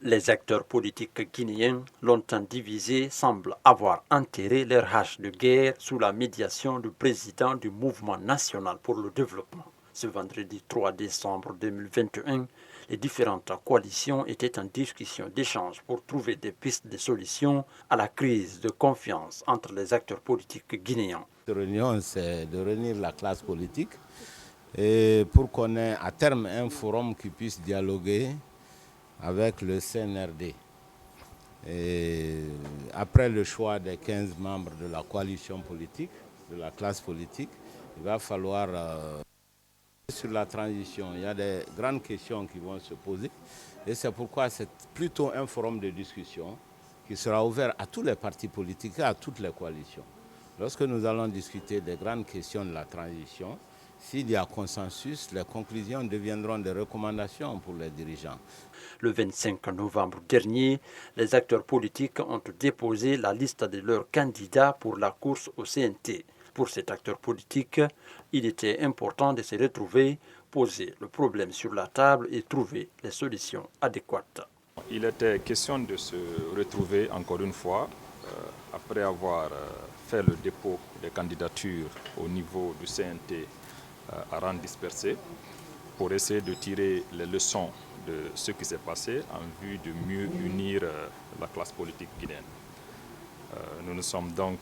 Les acteurs politiques guinéens, longtemps divisés, semblent avoir enterré leur hache de guerre sous la médiation du président du Mouvement national pour le développement. Ce vendredi 3 décembre 2021, les différentes coalitions étaient en discussion d'échange pour trouver des pistes de solutions à la crise de confiance entre les acteurs politiques guinéens. Cette réunion, c'est de réunir la classe politique et pour qu'on ait à terme un forum qui puisse dialoguer avec le CNRD. Et après le choix des 15 membres de la coalition politique, de la classe politique, il va falloir sur la transition. Il y a des grandes questions qui vont se poser et c'est pourquoi c'est plutôt un forum de discussion qui sera ouvert à tous les partis politiques et à toutes les coalitions. Lorsque nous allons discuter des grandes questions de la transition, s'il y a consensus, les conclusions deviendront des recommandations pour les dirigeants. Le 25 novembre dernier, les acteurs politiques ont déposé la liste de leurs candidats pour la course au CNT. Pour cet acteur politique, il était important de se retrouver, poser le problème sur la table et trouver les solutions adéquates. Il était question de se retrouver encore une fois, après avoir fait le dépôt des candidatures au niveau du CNT à rang dispersé, pour essayer de tirer les leçons de ce qui s'est passé en vue de mieux unir la classe politique guinéenne. Nous nous sommes donc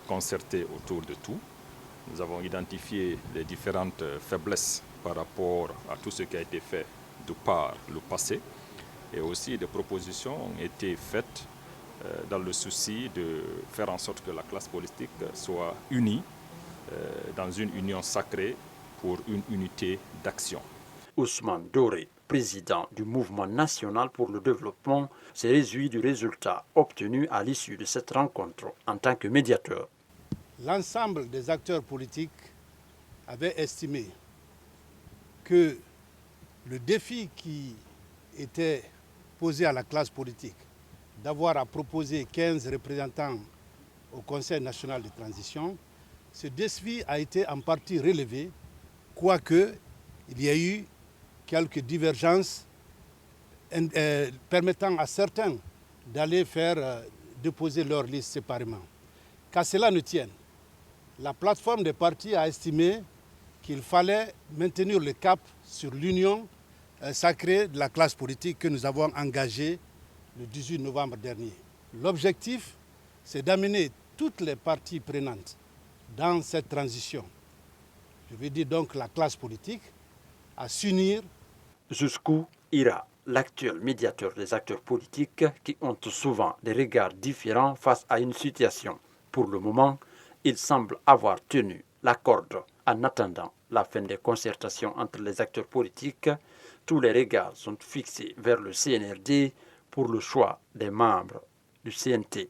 concertés autour de tout. Nous avons identifié les différentes faiblesses par rapport à tout ce qui a été fait de par le passé et aussi des propositions ont été faites dans le souci de faire en sorte que la classe politique soit unie dans une union sacrée pour une unité d'action. Ousmane Doré, président du Mouvement national pour le développement, s'est réjoui du résultat obtenu à l'issue de cette rencontre en tant que médiateur. L'ensemble des acteurs politiques avaient estimé que le défi qui était posé à la classe politique d'avoir à proposer 15 représentants au Conseil national de transition, ce défi a été en partie relevé, quoique il y a eu quelques divergences permettant à certains d'aller faire déposer leur liste séparément. Qu'à cela ne tienne, la plateforme des partis a estimé qu'il fallait maintenir le cap sur l'union sacrée de la classe politique que nous avons engagée le 18 novembre dernier. L'objectif, c'est d'amener toutes les parties prenantes dans cette transition, je veux dire donc la classe politique, à s'unir. Jusqu'où ira l'actuel médiateur des acteurs politiques qui ont souvent des regards différents face à une situation? Pour le moment, il semble avoir tenu la corde. En attendant la fin des concertations entre les acteurs politiques, tous les regards sont fixés vers le CNRD pour le choix des membres du CNT.